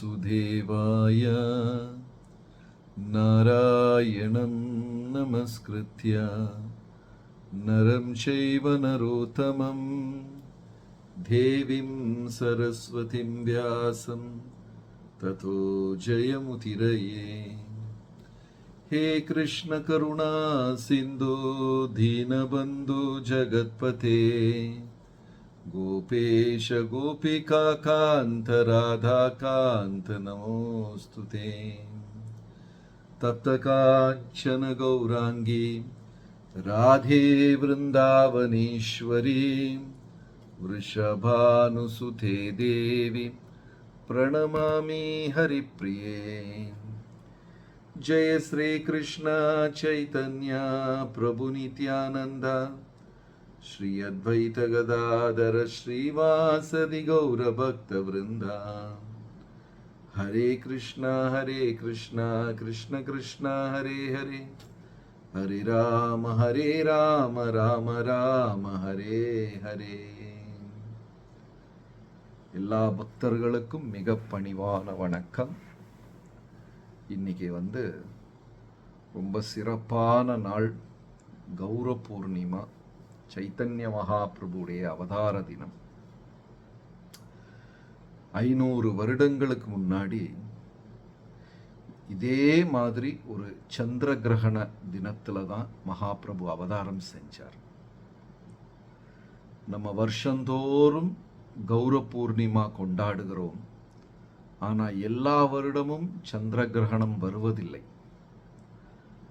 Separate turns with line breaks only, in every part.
वासुदेवाय नारायणं नमस्कृत्य नरं चैव नरोत्तमं देवीं सरस्वतीं व्यासं ततो जयमुदीरये। हे कृष्ण करुणा सिन्धो दीनबन्धो जगत्पते गोपेश गोपिका कान्त राधाकान्त नमोऽस्तुते। तप्त काञ्चन गौराङ्गी राधे वृन्दावनेश्वरी वृषभानुसुते देवी प्रणमामि हरिप्रिये। जय श्री कृष्ण चैतन्य प्रभु नित्यानंद श्री अद्वैत गदाधर श्रीवासदि गौर भक्त वृंदा। हरे कृष्णा कृष्ण कृष्ण हरे हरे, हरे राम राम राम हरे हरे। எல்லா பக்தர்களுக்கும் மிக பணிவான வணக்கம். இன்னைக்கு ரொம்ப சிறப்பான நாள், கௌர பூர்ணிமா, சைத்தன்ய மகாபிரபுடைய அவதார தினம். 500 வருடங்களுக்கு முன்னாடி இதே மாதிரி ஒரு சந்திர கிரகண தினத்துல தான் மகாபிரபு அவதாரம் செஞ்சார். நம்ம வருஷந்தோறும் கௌர பூர்ணிமா கொண்டாடுகிறோம். ஆனால் எல்லா வருடமும் சந்திர கிரகணம் வருவதில்லை.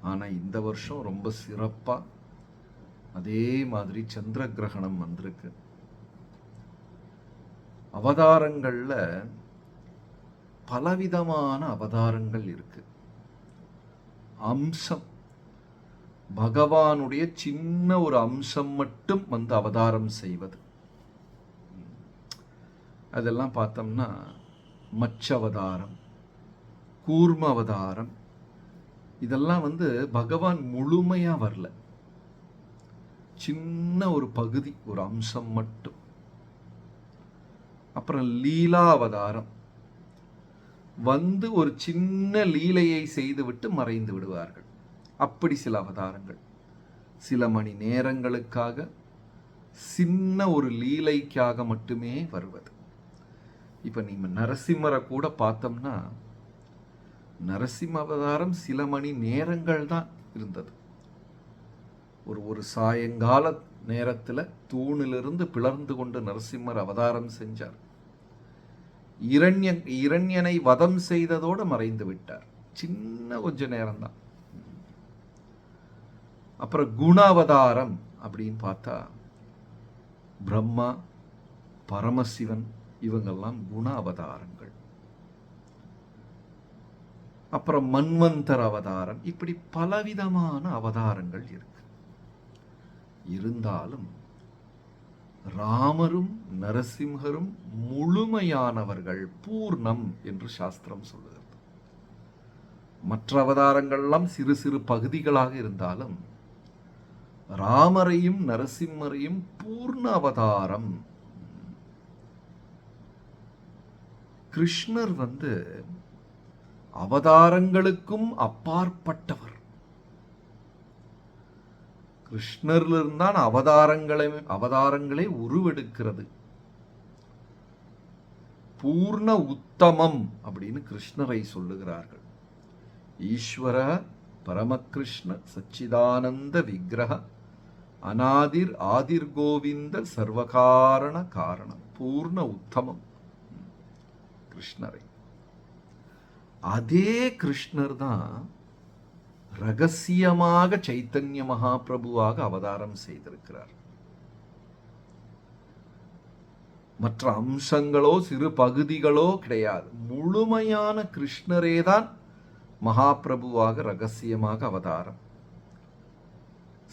ஆனால் இந்த வருஷம் ரொம்ப சிறப்பாக அதே மாதிரி சந்திர கிரகணம் வந்திருக்கு. அவதாரங்களில் பலவிதமான அவதாரங்கள் இருக்கு. அம்சம், பகவானுடைய சின்ன ஒரு அம்சம் மட்டும் அவதாரம் செய்வது, அதெல்லாம் பார்த்தோம்னா மச்ச அவதாரம், கூர்ம அவதாரம், இதெல்லாம் பகவான் முழுமையா வரல, சின்ன ஒரு பகுதி, ஒரு அம்சம் மட்டும். அப்புறம் லீலா அவதாரம், ஒரு சின்ன லீலையை செய்துவிட்டு மறைந்து விடுவார்கள். அப்படி சில அவதாரங்கள் சில மணி நேரங்களுக்காக, சின்ன ஒரு லீலைக்காக மட்டுமே வருவது. இப்ப நீங்க நரசிம்மரை கூட பார்த்தோம்னா, நரசிம்ம அவதாரம் சில மணி நேரங்கள் தான் இருந்தது. ஒரு சாயங்கால நேரத்தில் தூணிலிருந்து பிளர்ந்து கொண்டு நரசிம்மர் அவதாரம் செஞ்சார். இரண்யனை வதம் செய்ததோடு மறைந்து விட்டார். சின்ன கொஞ்ச நேரம்தான். அப்புறம் குண அவதாரம் அப்படின்னு பார்த்தா, பிரம்மா, பரமசிவன், இவங்கெல்லாம் குண அவதாரங்கள். அப்புறம் மன்வந்தர அவதாரம், இப்படி பலவிதமான அவதாரங்கள் இருக்கு. இருந்தாலும் ராமரும் நரசிம்ஹரும் முழுமையானவர்கள், பூர்ணம் என்று சாஸ்திரம் சொல்லுகிறது. மற்ற அவதாரங்கள்லாம் சிறு சிறு பகுதிகளாக இருந்தாலும் ராமரையும் நரசிம்மரையும் பூர்ண அவதாரம். கிருஷ்ணர் அவதாரங்களுக்கும் அப்பாற்பட்டவர். கிருஷ்ணரிலிருந்தான் அவதாரங்களை உருவெடுக்கிறது. பூர்ண உத்தமம் அப்படின்னு கிருஷ்ணரை சொல்லுகிறார்கள். ஈஸ்வர பரமகிருஷ்ண சச்சிதானந்த விக்கிரக அநாதிர் ஆதிர் கோவிந்த சர்வகாரண காரணம், பூர்ண உத்தமம் கிருஷ்ணரை. அதே கிருஷ்ணர் தான் ரகசியமாக சைத்தன்ய மகாபிரபுவாக அவதாரம் செய்திருக்கிறார். மற்ற அம்சங்களோ சிறு பகுதிகளோ கிடையாது. முழுமையான கிருஷ்ணரே தான் மகாபிரபுவாக ரகசியமாக அவதாரம்.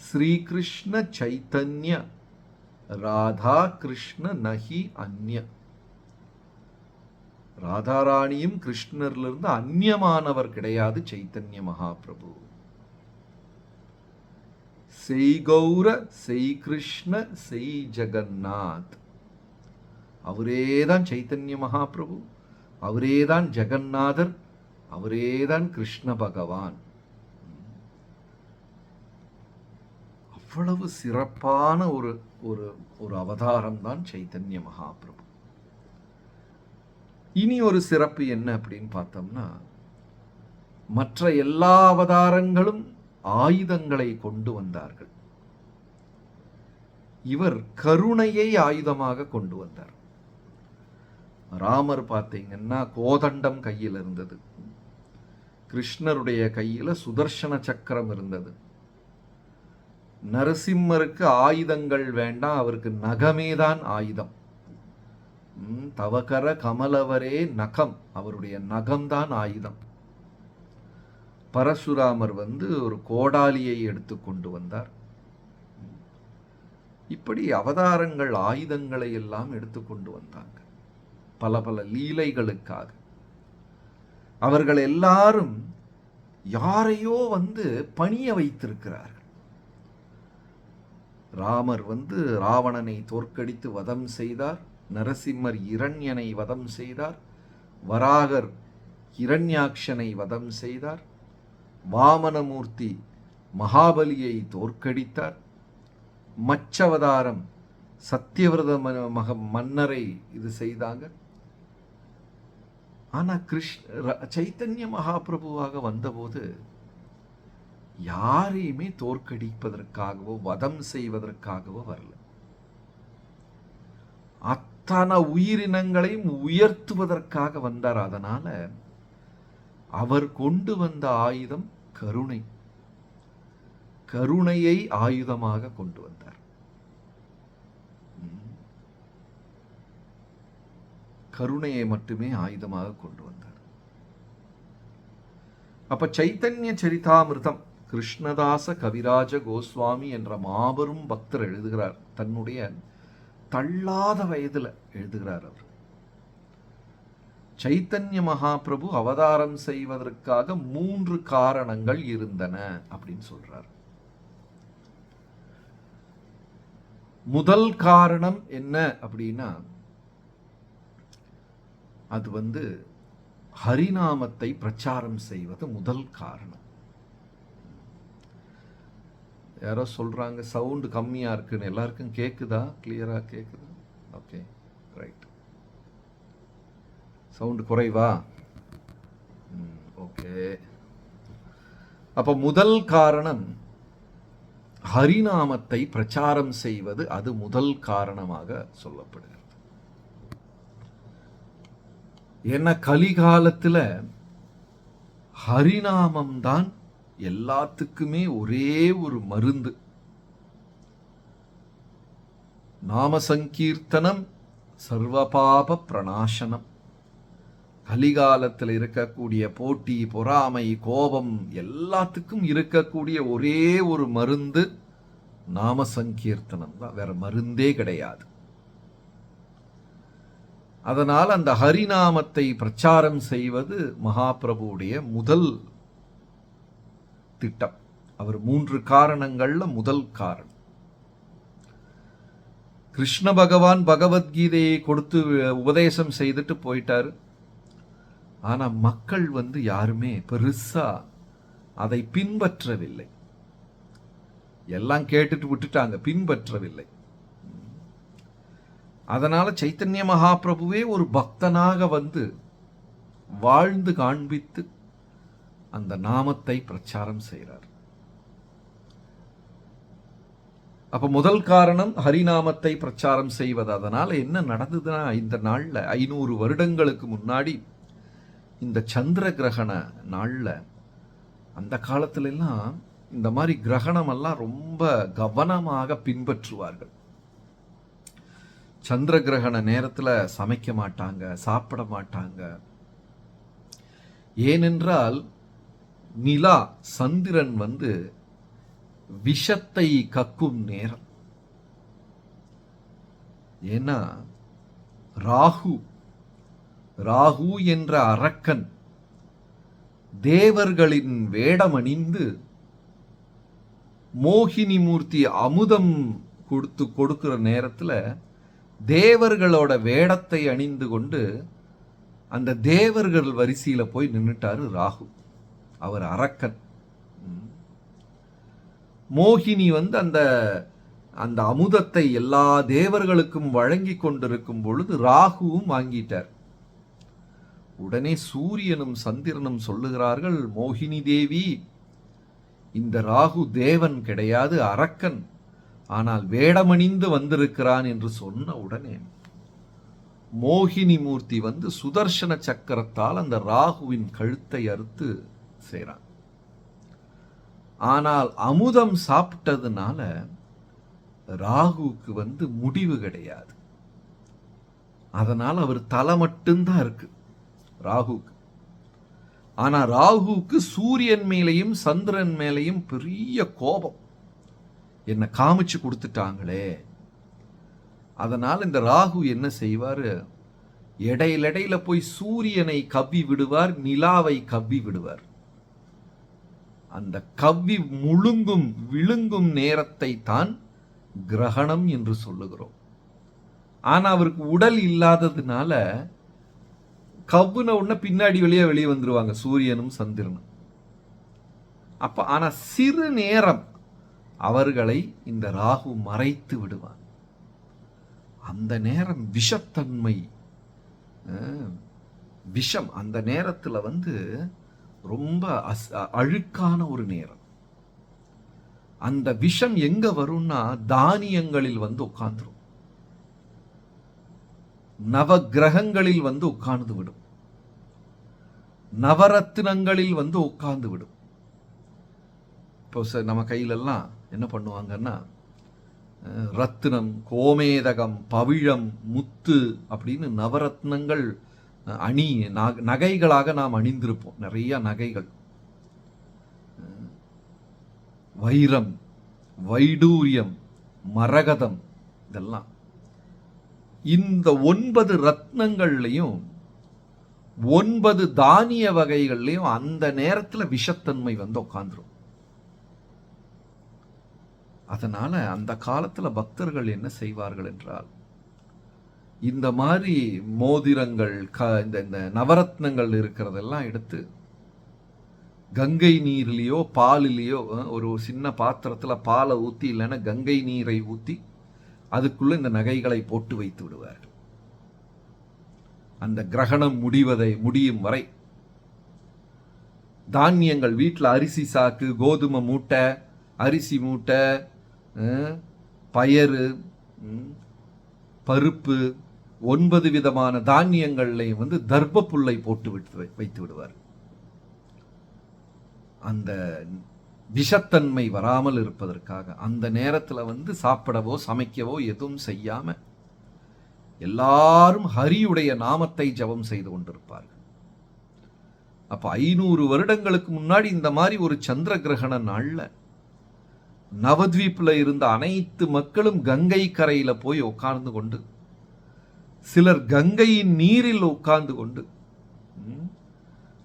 ஸ்ரீகிருஷ்ண சைத்தன்ய ராதா கிருஷ்ண நஹி அந்ய. ராதாராணியும் கிருஷ்ணரிலிருந்து அந்நியமானவர் கிடையாது சைத்தன்ய மகாபிரபு. செய் கௌர செய் கிருஷ்ண செய் ஜெகநாத், அவரேதான் சைத்தன்ய மகாபிரபு, அவரேதான் ஜெகநாதர், அவரேதான் கிருஷ்ண பகவான். அவ்வளவு சிறப்பான ஒரு ஒரு ஒரு அவதாரம் தான் சைத்தன்ய மகாபிரபு. இனி ஒரு சிறப்பு என்ன அப்படின்னு பார்த்தோம்னா, மற்ற எல்லா அவதாரங்களும் ஆயுதங்களை கொண்டு வந்தார்கள். இவர் கருணையை ஆயுதமாக கொண்டு வந்தார். ராமர் பார்த்தீங்கன்னா கோதண்டம் கையில் இருந்தது, கிருஷ்ணருடைய கையில சுதர்சன சக்கரம் இருந்தது. நரசிம்மருக்கு ஆயுதங்கள் வேண்டாம், அவருக்கு நகமேதான் ஆயுதம். தவகர கமலவரே நகம், அவருடைய நகம்தான் ஆயுதம். பரசுராமர் ஒரு கோடாலியை எடுத்து கொண்டு வந்தார். இப்படி அவதாரங்கள் ஆயுதங்களை எல்லாம் எடுத்துக்கொண்டு வந்தாங்க பல பல லீலைகளுக்காக. அவர்கள் எல்லாரும் யாரையோ பணிய வைத்திருக்கிறார்கள். ராமர் ராவணனை தோற்கடித்து வதம் செய்தார், நரசிம்மர் இரண்யனை வதம் செய்தார், வராகர் இரண்யாக்ஷனை வதம் செய்தார், வாமனமூர்த்தி மகாபலியை தோற்கடித்தார், மச்சவதாரம் சத்தியவிரத மன்னரை இது செய்தாங்க. ஆனா சைத்தன்ய மகாபிரபுவாக வந்தபோது யாரையுமே தோற்கடிப்பதற்காகவோ வதம் செய்வதற்காகவோ வரல. அத்தனை உயிரினங்களையும் உயர்த்துவதற்காக வந்தார். அதனால அவர் கொண்டு வந்த ஆயுதம் கருணை. கருணையை ஆயுதமாக கொண்டு வந்தார். கருணையை மட்டுமே ஆயுதமாக கொண்டு வந்தார். அப்ப சைத்தன்ய சரிதாமிர்தம் கிருஷ்ணதாச கவிராஜ கோஸ்வாமி என்ற மாபெரும் பக்தர் எழுதுகிறார். தன்னுடைய தள்ளாத வயதுல எழுதுகிறார். அவர் சைத்தன்ய மகாபிரபு அவதாரம் செய்வதற்காக 3 காரணங்கள் இருந்தன அப்படின்னு சொல்றார். முதல் காரணம் என்ன அப்படின்னா, அது ஹரிநாமத்தை பிரச்சாரம் செய்வது முதல் காரணம். யாரோ சொல்றாங்க சவுண்ட் கம்மியா இருக்குன்னு. எல்லாருக்கும் கேக்குதா? கிளியரா கேக்குதா? Okay, right. சவுண்ட் குறைவா? ஓகே. அப்ப முதல் காரணம் ஹரிநாமத்தை பிரச்சாரம் செய்வது, அது முதல் காரணமாக சொல்லப்படுகிறது. ஏன்னா கலிகாலத்துல ஹரிநாமம் தான் எல்லாத்துக்குமே ஒரே ஒரு மருந்து. நாம சங்கீர்த்தனம் சர்வபாப பிரணாசனம். கலிகாலத்தில் இருக்கக்கூடிய போட்டி, பொறாமை, கோபம் எல்லாத்துக்கும் இருக்கக்கூடிய ஒரே ஒரு மருந்து நாம சங்கீர்த்தனம் தான், வேற மருந்தே கிடையாது. அதனால் அந்த ஹரிநாமத்தை பிரச்சாரம் செய்வது மகாபிரபுடைய முதல் திட்டம். அவர் 3 காரணங்கள்ல முதல் காரணம். கிருஷ்ண பகவான் பகவத்கீதையை கொடுத்து உபதேசம் செய்துட்டு போயிட்டாரு. ஆனா மக்கள் யாருமே பெருசா அதை பின்பற்றவில்லை. எல்லாம் கேட்டுட்டு விட்டுட்டாங்க, பின்பற்றவில்லை. அதனால சைத்தன்ய மகாபிரபுவே ஒரு பக்தனாக வாழ்ந்து காண்பித்து அந்த நாமத்தை பிரச்சாரம் செய்கிறார். அப்ப முதல் காரணம் ஹரிநாமத்தை பிரச்சாரம் செய்வது. அதனால என்ன நடந்ததுன்னா, இந்த நாள்ல 500 வருடங்களுக்கு முன்னாடி இந்த சந்திர கிரகண நாள்ல, அந்த காலத்துல எல்லாம் இந்த மாதிரி கிரகணம் எல்லாம் ரொம்ப கவனமாக பின்பற்றுவார்கள். சந்திர கிரகண நேரத்துல சமைக்க மாட்டாங்க, சாப்பிட மாட்டாங்க. ஏனென்றால் நிலா, சந்திரன் விஷத்தை கக்கும் நேரம். ஏன்னா ராகு என்ற அரக்கன் தேவர்களின் வேடமணிந்து மோகினி மூர்த்தி அமுதம் கொடுக்கிற நேரத்துல தேவர்களோட வேடத்தை அணிந்து கொண்டு அந்த தேவர்கள் வரிசையில போய் நின்னுட்டாரு ராகு. அவர் அரக்கன். மோகினி அந்த அந்த அமுதத்தை எல்லா தேவர்களுக்கும் வழங்கி கொண்டிருக்கும் பொழுது ராகுவும் வாங்கிட்டார். உடனே சூரியனும் சந்திரனும் சொல்லுகிறார்கள், மோகினி தேவி, இந்த ராகு தேவன் கிடையாது, அரக்கன், ஆனால் வேடமணிந்து வந்திருக்கிறான் என்று சொன்ன உடனே மோகினி மூர்த்தி சுதர்சன சக்கரத்தால் அந்த ராகுவின் கழுத்தை அறுத்து செய்றான். ஆனால் அமுதம் சாப்பிட்டதுனால ராகுவுக்கு முடிவு கிடையாது. அதனால் அவர் தலை மட்டும்தான் இருக்கு ராகுவுக்கு. ஆனா ராகுவுக்கு சூரியன் மேலையும் சந்திரன் மேலையும் பெரிய கோபம். என்ன காமிச்சு கொடுத்துட்டாங்களே. அதனால் இந்த ராகு என்ன செய்வார், இடையில போய் சூரியனை கவ்வி விடுவார், நிலாவை கவ்வி விடுவார். அந்த கவ்வி விழுங்கும் நேரத்தை தான் கிரகணம் என்று சொல்லுகிறோம். ஆனா அவருக்கு உடல் இல்லாததுனால கவ்வுன உடனே பின்னாடி வெளியே வந்துருவாங்க சூரியனும் சந்திரனும். ஆனா சிறு நேரம் அவர்களை இந்த ராகு மறைத்து விடுவான். அந்த நேரம் விஷத்தன்மை, விஷம் அந்த நேரத்துல ரொம்ப அழுக்கான ஒரு நேரம். அந்த விஷம் எங்க வரும்னா தானியங்களில் உட்கார்ந்துரும், நவ கிரகங்களில் உட்கார்ந்து விடும், நவரத்தினங்களில் உட்கார்ந்து விடும். இப்போ நம்ம கையிலெல்லாம் என்ன பண்ணுவாங்கன்னா ரத்தினம், கோமேதகம், பவிழம், முத்து அப்படின்னு நவரத்னங்கள் நகைகளாக நாம் அணிந்திருப்போம். நிறைய நகைகள், வைரம், வைடூரியம், மரகதம், இதெல்லாம் இந்த 9 ரத்னங்கள்லையும் 9 தானிய வகைகள்லையும் அந்த நேரத்துல விஷத்தன்மை உட்கார்ந்துரும். அதனால அந்த காலத்துல பக்தர்கள் என்ன செய்வார்கள் என்றால், இந்த மாதிரி மோதிரங்கள், இந்த நவரத்னங்கள் இருக்கிறதெல்லாம் எடுத்து கங்கை நீர்லயோ பாலிலேயோ ஒரு சின்ன பாத்திரத்துல பாலை ஊத்தி இல்லைன்னா கங்கை நீரை ஊத்தி அதுக்குள்ள இந்த நகைகளை போட்டு வைத்து விடுவார்கள். அந்த கிரகணம் முடியும் வரை தானியங்கள் வீட்டில் அரிசி சாக்கு, கோதுமை மூட்டை, அரிசி மூட்டை, பயறு, பருப்பு, 9 விதமான தானியங்கள்லையும் தர்ப்ப புல்லை போட்டு வைத்து விடுவார். அந்த விஷத்தன்மை வராமல் இருப்பதற்காக அந்த நேரத்தில் சாப்பிடவோ சமைக்கவோ எதுவும் செய்யாம எல்லாரும் ஹரியுடைய நாமத்தை ஜபம் செய்து கொண்டிருப்பார்கள். அப்ப 500 வருடங்களுக்கு முன்னாடி இந்த மாதிரி ஒரு சந்திர கிரகண நாள்ல நவத்வீப்ல இருந்த அனைத்து மக்களும் கங்கை கரையில போய் உட்கார்ந்து கொண்டு, சிலர் கங்கையின் நீரில் உட்கார்ந்து கொண்டு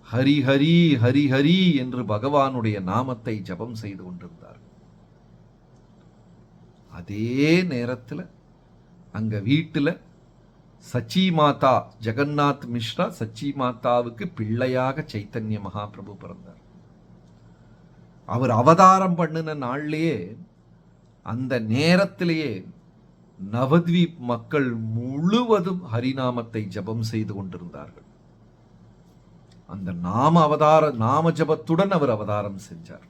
ஹரி ஹரி ஹரி ஹரி என்று பகவானுடைய நாமத்தை ஜபம் செய்து கொண்டிருந்தார். அதே நேரத்தில் அங்க வீட்டுல சச்சி மாதா, ஜெகநாத் மிஸ்ரா சச்சி மாதாவுக்கு பிள்ளையாக சைத்தன்ய மகாபிரபு பிறந்தார். அவர் அவதாரம் பண்ணின நாள்லயே அந்த நேரத்திலேயே நவத்வீப் மக்கள் முழுவதும் ஹரிநாமத்தை ஜபம் செய்து கொண்டிருந்தார்கள். அந்த நாம ஜபத்துடன் அவர் அவதாரம் செஞ்சார்.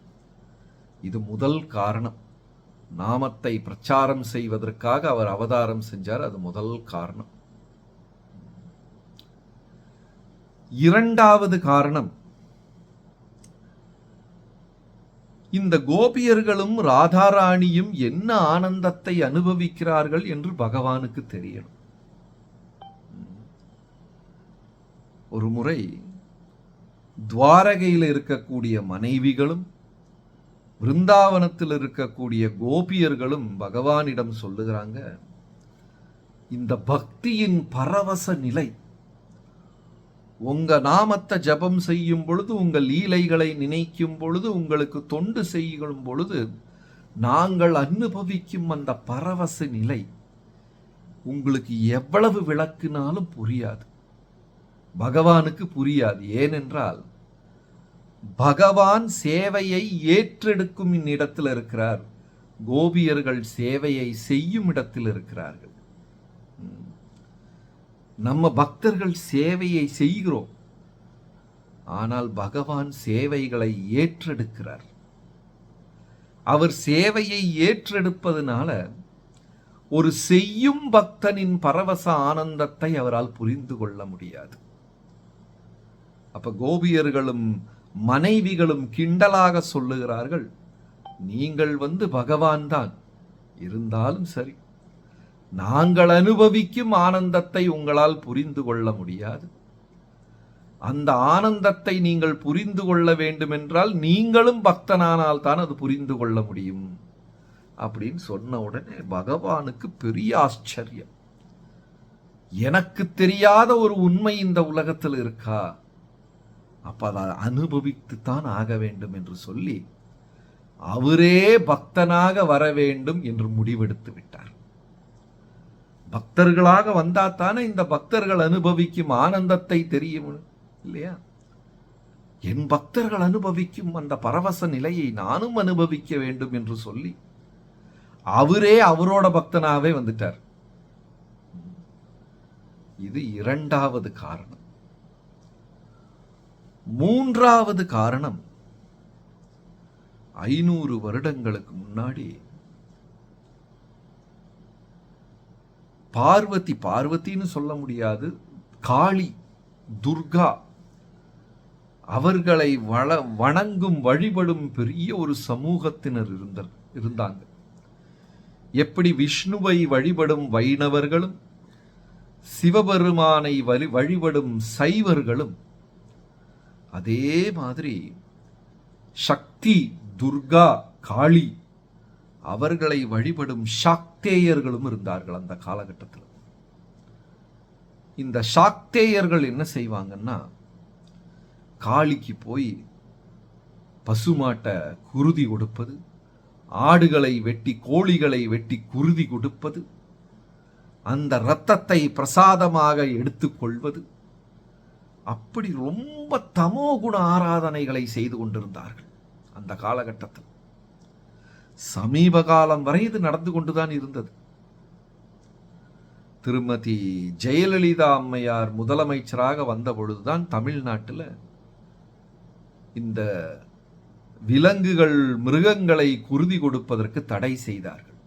இது முதல் காரணம். நாமத்தை பிரச்சாரம் செய்வதற்காக அவர் அவதாரம் செஞ்சார். அது முதல் காரணம். இரண்டாவது காரணம், இந்த கோபியர்களும் ராதாராணியும் என்ன ஆனந்தத்தை அனுபவிக்கிறார்கள் என்று பகவானுக்கு தெரியணும். ஒரு முறை துவாரகையில் இருக்கக்கூடிய மனைவிகளும் விருந்தாவனத்தில் இருக்கக்கூடிய கோபியர்களும் பகவானிடம் சொல்லுகிறாங்க, இந்த பக்தியின் பரவச நிலை, உங்க நாமத்தை ஜபம் செய்யும் பொழுது, உங்கள் லீலைகளை நினைக்கும் பொழுது, உங்களுக்கு தொண்டு செய்யும் பொழுது நாங்கள் அனுபவிக்கும் அந்த பரவச நிலை உங்களுக்கு எவ்வளவு விளக்குனாலும் புரியாது. பகவானுக்கு புரியாது. ஏனென்றால் பகவான் சேவையை ஏற்றெடுக்கும் இடத்தில் இருக்கிறார், கோபியர்கள் சேவையை செய்யும் இடத்தில் இருக்கிறார்கள். நம்ம பக்தர்கள் சேவையை செய்கிறோம், ஆனால் பகவான் சேவைகளை ஏற்றெடுக்கிறார். அவர் சேவையை ஏற்றெடுப்பதனால ஒரு செய்யும் பக்தனின் பரவச ஆனந்தத்தை அவரால் புரிந்து கொள்ள முடியாது. அப்ப கோபியர்களும் மனைவிகளும் கிண்டலாக சொல்லுகிறார்கள், நீங்கள் பகவான் தான், இருந்தாலும் சரி நாங்கள் அனுபவிக்கும் ஆனந்தத்தை உங்களால் புரிந்து கொள்ள முடியாது. அந்த ஆனந்தத்தை நீங்கள் புரிந்து கொள்ள வேண்டுமென்றால் நீங்களும் பக்தனானால் தான் அது புரிந்து கொள்ள முடியும் அப்படின்னு சொன்ன உடனே பகவானுக்கு பெரிய ஆச்சரியம். எனக்கு தெரியாத ஒரு உண்மை இந்த உலகத்தில் இருக்கா? அப்ப அதை அனுபவித்துத்தான் ஆக வேண்டும் என்று சொல்லி அவரே பக்தனாக வர வேண்டும் என்று முடிவெடுத்து விட்டார். பக்தர்களாக வந்தாத்தானே இந்த பக்தர்கள் அனுபவிக்கும் ஆனந்தத்தை தெரியும் இல்லையா? என் பக்தர்கள் அனுபவிக்கும் அந்த பரவச நிலையை நானும் அனுபவிக்க வேண்டும் என்று சொல்லி அவரே அவரோட பக்தனாவே வந்துட்டார். இது இரண்டாவது காரணம். மூன்றாவது காரணம், 500 வருடங்களுக்கு முன்னாடி பார்வதின்னு சொல்ல முடியாது, காளி, துர்கா அவர்களை வணங்கும் வழிபடும் பெரிய ஒரு சமூகத்தினர் இருந்தாங்க. எப்படி விஷ்ணுவை வழிபடும் வைணவர்களும் சிவபெருமானை வழிபடும் சைவர்களும், அதே மாதிரி சக்தி, துர்கா, காளி அவர்களை வழிபடும் சாக்தேயர்களும் இருந்தார்கள் அந்த காலகட்டத்தில். இந்த சாக்தேயர்கள் என்ன செய்வாங்கன்னா, காளிக்கு போய் பசுமாட்டை குருதி கொடுப்பது, ஆடுகளை வெட்டி கோழிகளை வெட்டி குருதி கொடுப்பது, அந்த இரத்தத்தை பிரசாதமாக எடுத்துக்கொள்வது, அப்படி ரொம்ப தமோகுண ஆராதனைகளை செய்து கொண்டிருந்தார்கள் அந்த காலகட்டத்தில். சமீப காலம் வரை இது நடந்து கொண்டுதான் இருந்தது. திருமதி ஜெயலலிதா அம்மையார் முதலமைச்சராக வந்த பொழுதுதான் தமிழ்நாட்டில் இந்த விலங்குகள், மிருகங்களை குருதி கொடுப்பதற்கு தடை செய்தார்கள்.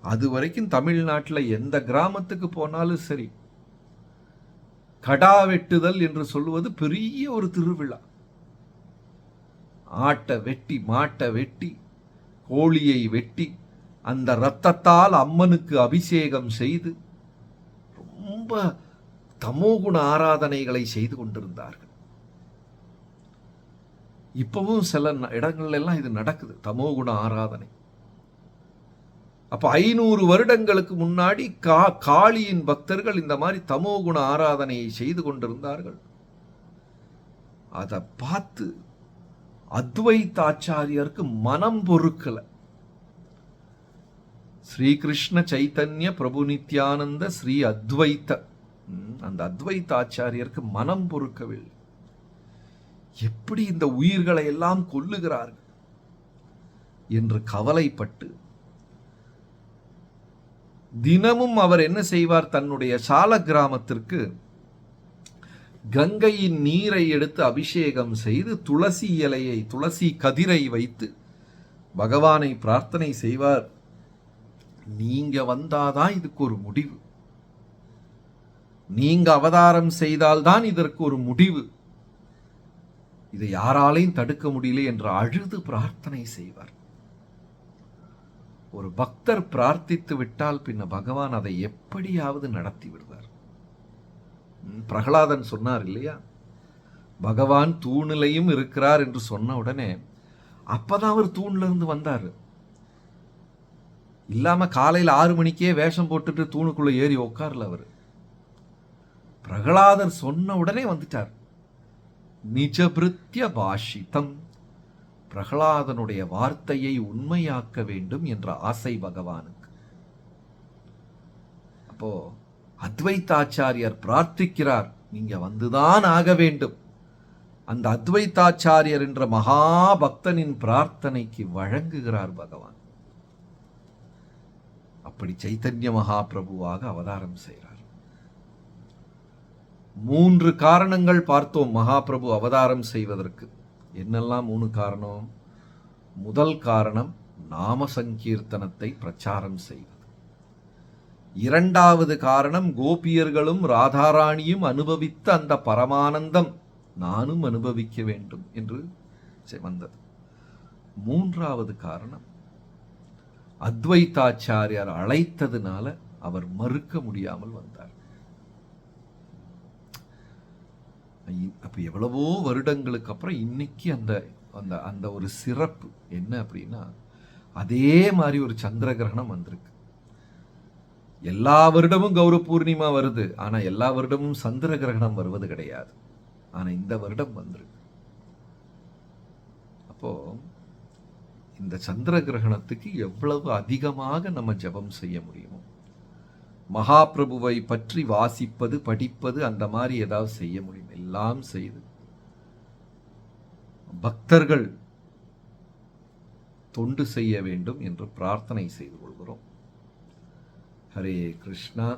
அது வரைக்கும் தமிழ்நாட்டில் எந்த கிராமத்துக்கு போனாலும் சரி, கடா வெட்டுதல் என்று சொல்லுவது பெரிய ஒரு திருவிழா. ஆட்டை வெட்டி, மாட்டை வெட்டி, கோழியை வெட்டி, அந்த இரத்தத்தால் அம்மனுக்கு அபிஷேகம் செய்து ரொம்ப தமோகுண ஆராதனைகளை செய்து கொண்டிருந்தார்கள். இப்பவும் சில இடங்கள்ல எல்லாம் இது நடக்குது, தமோகுண ஆராதனை. அப்ப 500 வருடங்களுக்கு முன்னாடி காளியின் பக்தர்கள் இந்த மாதிரி தமோகுண ஆராதனையை செய்து கொண்டிருந்தார்கள். அதை பார்த்து அத்வைத ஆச்சாரியருக்கு மனம் பொறுக்கல. ஸ்ரீகிருஷ்ண சைத்தன்ய பிரபு நித்யானந்த ஸ்ரீ அத்வைத்த, அந்த அத்வைத ஆச்சாரியருக்கு மனம் பொறுக்கவில்லை. எப்படி இந்த உயிர்களை எல்லாம் கொல்லுகிறார்கள் என்று கவலைப்பட்டு தினமும் அவர் என்ன செய்வார், தன்னுடைய சால கிராமத்திற்கு கங்கையின் நீரை எடுத்து அபிஷேகம் செய்து துளசி இலையை, துளசி கதிரை வைத்து பகவானை பிரார்த்தனை செய்வார். நீங்க வந்தாதான் இதுக்கு ஒரு முடிவு, நீங்க அவதாரம் செய்தால்தான் இதற்கு ஒரு முடிவு, இதை யாராலையும் தடுக்க முடியல என்று அழுது பிரார்த்தனை செய்வார். ஒரு பக்தர் பிரார்த்தித்து விட்டால் பின்ன பகவான் அதை எப்படியாவது நடத்தி விடுவார். பிரகலாதன் சொன்னார் இல்லையா, பகவான் தூணிலையும் இருக்கிறார் என்று சொன்ன உடனே அப்பதான் அவர் தூண்ல இருந்து வந்தாரு. இல்லாம காலையில் 6 மணிக்கே வேஷம் போட்டுட்டு தூணுக்குள்ள ஏறி உட்கார்ல அவர். பிரகலாதர் சொன்ன உடனே வந்துட்டார். நிஜபிருத்திய பாஷிதம், பிரகலாதனுடைய வார்த்தையை உண்மையாக்க வேண்டும் என்ற ஆசை பகவானுக்கு. அப்போ அத்வைதாச்சாரியார் பிரார்த்திக்கிறார், நீங்க வந்துதான் ஆக வேண்டும். அந்த அத்வைதாச்சாரியர் என்ற மகாபக்தனின் பிரார்த்தனைக்கு வழங்குகிறார் பகவான். அப்படி சைத்தன்ய மகாபிரபுவாக அவதாரம் செய்கிறார். 3 காரணங்கள் பார்த்தோம் மகாபிரபு அவதாரம் செய்வதற்கு. என்னெல்லாம் 3 காரணம்? முதல் காரணம் நாம சங்கீர்த்தனத்தை பிரச்சாரம் செய்வது. 2வது காரணம் கோபியர்களும் ராதாராணியும் அனுபவித்த அந்த பரமானந்தம் நானும் அனுபவிக்க வேண்டும் என்று வந்தது. 3வது காரணம் அத்வைதாச்சாரியார் அழைத்ததுனால அவர் மறுக்க முடியாமல் வந்தார். அப்ப எவ்வளவோ வருடங்களுக்கு அப்புறம் இன்னைக்கு அந்த அந்த அந்த ஒரு சிறப்பு என்ன அப்படின்னா, அதே மாதிரி ஒரு சந்திர கிரகணம் வந்திருக்கு. எல்லா வருடமும் கௌர பூர்ணிமா வருது, ஆனா எல்லா வருடமும் சந்திர கிரகணம் வருவது கிடையாது. ஆனா இந்த வருடம் வந்திருக்கு. அப்போ இந்த சந்திர கிரகணத்துக்கு எவ்வளவு அதிகமாக நம்ம ஜெபம் செய்ய முடியுமோ, மகாபிரபுவை பற்றி வாசிப்பது, படிப்பது, அந்த மாதிரி ஏதாவது செய்ய முடியும், எல்லாம் செய்து பக்தர்கள் தொண்டு செய்ய வேண்டும் என்று பிரார்த்தனை செய்து கொள்கிறோம். ஹரே கிருஷ்ணா.